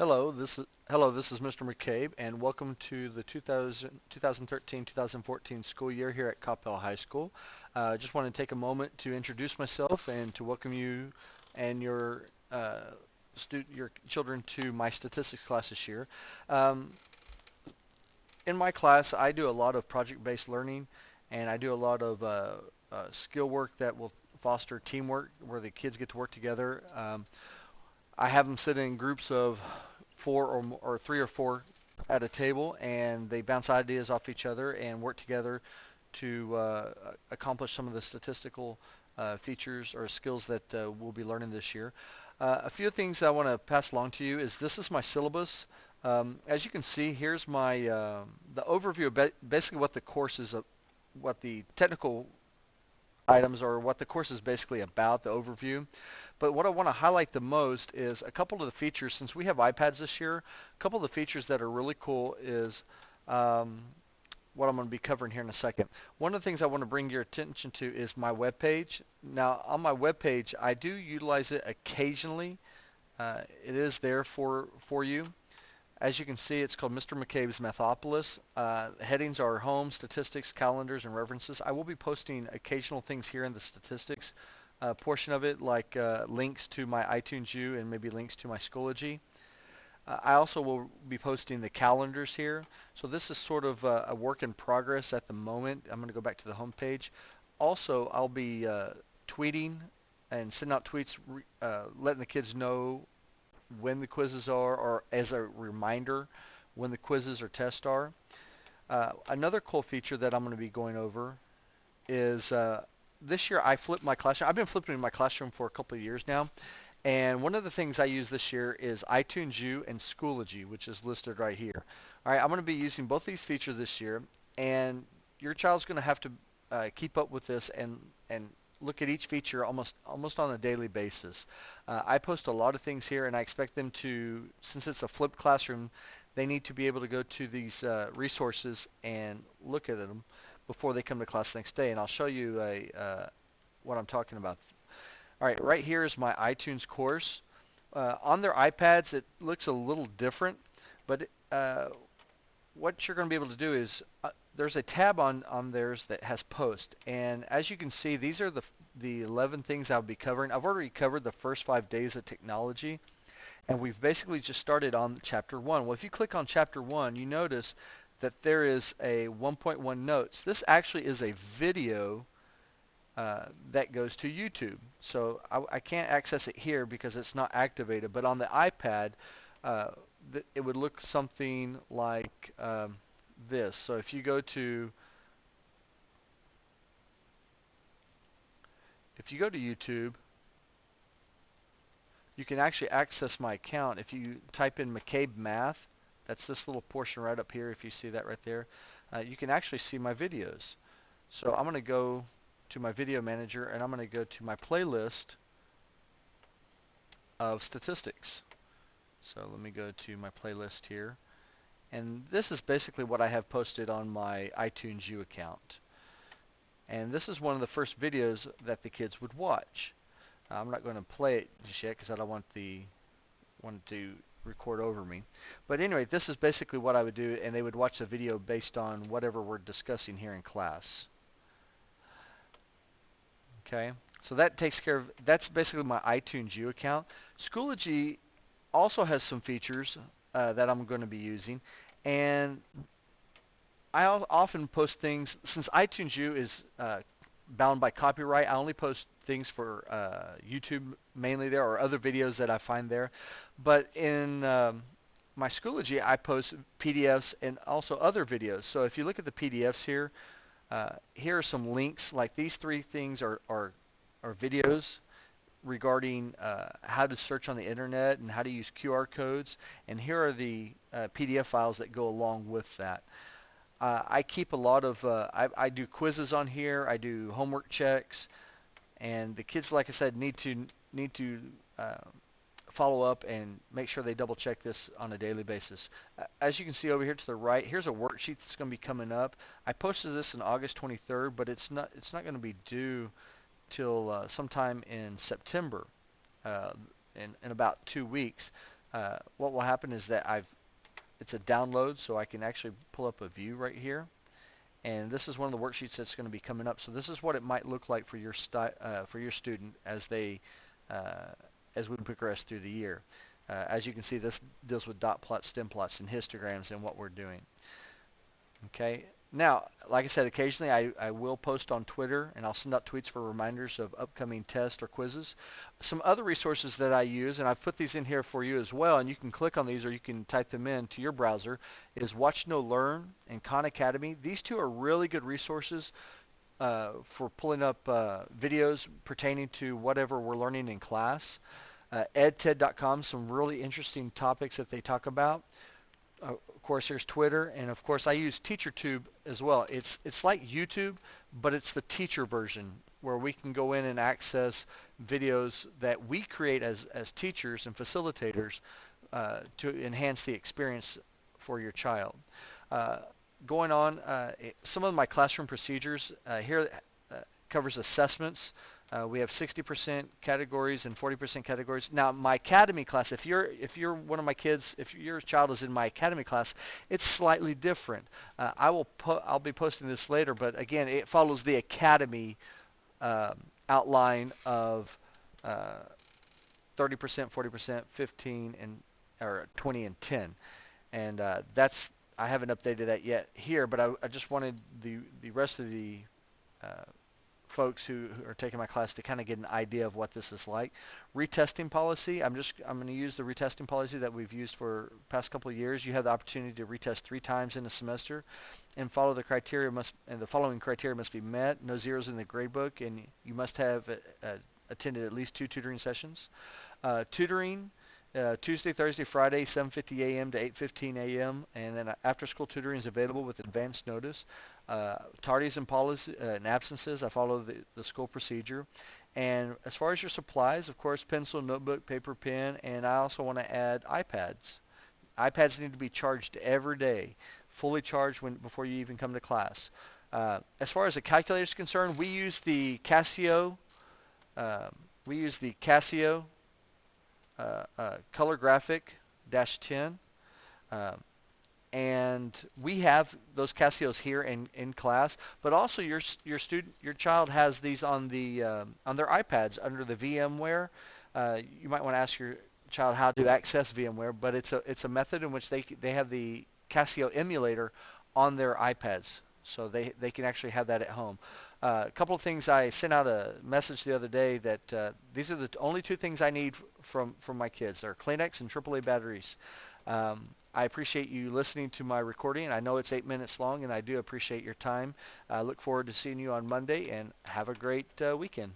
Hello, this is Mr. McCabe, and welcome to the 2013-2014 school year here at Coppell High School. I just want to take a moment to introduce myself and to welcome you and your children to my statistics class this year. Um, in my class, I do a lot of project-based learning, and I do a lot of skill work that will foster teamwork, where the kids get to work together. I have them sit in groups of four or three or four at a table, and they bounce ideas off each other and work together to accomplish some of the statistical features or skills that we'll be learning this year. A few things I want to pass along to you is this is my syllabus. As you can see, here's my the overview of basically what the course is, what the technical items or what the course is basically about, the overview. But what I want to highlight the most is a couple of the features. Since we have iPads this year, a couple of the features that are really cool is what I'm going to be covering here in a second. One of the things I want to bring your attention to is my web page. Now, on my web page, I do utilize it occasionally. It is there for you. As you can see, it's called Mr. McCabe's Methopolis. Headings are home, statistics, calendars, and references. I will be posting occasional things here in the statistics portion of it, like links to my iTunes U and maybe links to my Schoology. I also will be posting the calendars here. So this is sort of a work in progress at the moment. I'm going to go back to the home page. Also, I'll be tweeting and sending out tweets letting the kids know when the quizzes are, or as a reminder when the quizzes or tests are. Another cool feature that I'm going to be going over is this year I flipped my classroom. I've been flipping my classroom for a couple of years now, and one of the things I use this year is iTunes U and Schoology, which is listed right here. All right, I'm going to be using both these features this year, and your child's going to have to keep up with this and look at each feature almost on a daily basis. I post a lot of things here, and I expect them to, since it's a flipped classroom, they need to be able to go to these resources and look at them before they come to class the next day. And I'll show you what I'm talking about. All right, right here is my iTunes course. On their iPads, it looks a little different, but what you're going to be able to do is there's a tab on theirs that has post, and as you can see, these are the 11 things I'll be covering. I've already covered the first 5 days of technology, and we've basically just started on chapter 1. Well, if you click on chapter 1, you notice that there is a 1.1 notes. This actually is a video that goes to YouTube. So I can't access it here because it's not activated, but on the iPad, it would look something like this. So if you go to YouTube, you can actually access my account. If you type in McCabe Math, that's this little portion right up here, if you see that right there, you can actually see my videos. So I'm going to go to my video manager, and I'm going to go to my playlist of statistics. So let me go to my playlist here. And this is basically what I have posted on my iTunes U account. And this is one of the first videos that the kids would watch. I'm not going to play it just yet because I don't want to record over me. But anyway, this is basically what I would do, and they would watch the video based on whatever we're discussing here in class. Okay, so that takes care of, that's basically my iTunes U account. Schoology also has some features that I'm going to be using, and I often post things, since iTunes U is bound by copyright, I only post things for YouTube mainly there, or other videos that I find there. But in my Schoology, I post PDFs and also other videos. So if you look at the PDFs here, here are some links. Like these 3 things are videos regarding how to search on the internet and how to use QR codes. And here are the PDF files that go along with that. I keep a lot of, I do quizzes on here, I do homework checks, and the kids, like I said, need to follow up and make sure they double check this on a daily basis. As you can see over here to the right, here's a worksheet that's going to be coming up. I posted this on August 23rd, but it's not going to be due till sometime in September, in about 2 weeks. what will happen is that it's a download, so I can actually pull up a view right here. And this is one of the worksheets that's going to be coming up. So this is what it might look like for your student as uh, as we progress through the year. As you can see, this deals with dot plots, stem plots, and histograms and what we're doing. Okay. Now, like I said, occasionally I will post on Twitter, and I'll send out tweets for reminders of upcoming tests or quizzes. Some other resources that I use, and I've put these in here for you as well, and you can click on these or you can type them in to your browser, is Watch No Learn and Khan Academy. These two are really good resources for pulling up videos pertaining to whatever we're learning in class. edted.com, some really interesting topics that they talk about. Of course, there's Twitter, and of course, I use TeacherTube as well. It's like YouTube, but it's the teacher version where we can go in and access videos that we create as teachers and facilitators to enhance the experience for your child. Uh, Going on, some of my classroom procedures here covers assessments. We have 60% categories and 40% categories. Now, my academy class, if you're one of my kids, if your child is in my academy class, it's slightly different. I'll be posting this later, but again, it follows the academy outline of 30%, 40%, 15, and or 20 and 10, and that's I haven't updated that yet here, but I just wanted the rest of the uh, folks who are taking my class to kind of get an idea of what this is like. Retesting policy, I'm going to use the retesting policy that we've used for past couple of years. You have the opportunity to retest 3 times in a semester and follow the criteria and the following criteria must be met. No zeros in the grade book, and you must have attended at least 2 tutoring sessions. Tutoring, Tuesday, Thursday, Friday, 7:50 a.m. to 8:15 a.m. and then after school tutoring is available with advance notice. Tardies and policy and absences, I follow the school procedure. And as far as your supplies, of course, pencil, notebook, paper, pen, and I also want to add iPads. iPads need to be charged every day, fully charged before you even come to class. As far as the calculator is concerned, we use the Casio. We use the Casio Color Graphic -10. Um, and we have those Casios here in class, but also your child has these on their iPads under the VMware. You might want to ask your child how to access VMware, but it's a method in which they have the Casio emulator on their iPads, so they can actually have that at home. A couple of things, I sent out a message the other day that these are the only 2 things I need from my kids. They're Kleenex and AAA batteries. I appreciate you listening to my recording. I know it's 8 minutes long, and I do appreciate your time. I look forward to seeing you on Monday, and have a great weekend.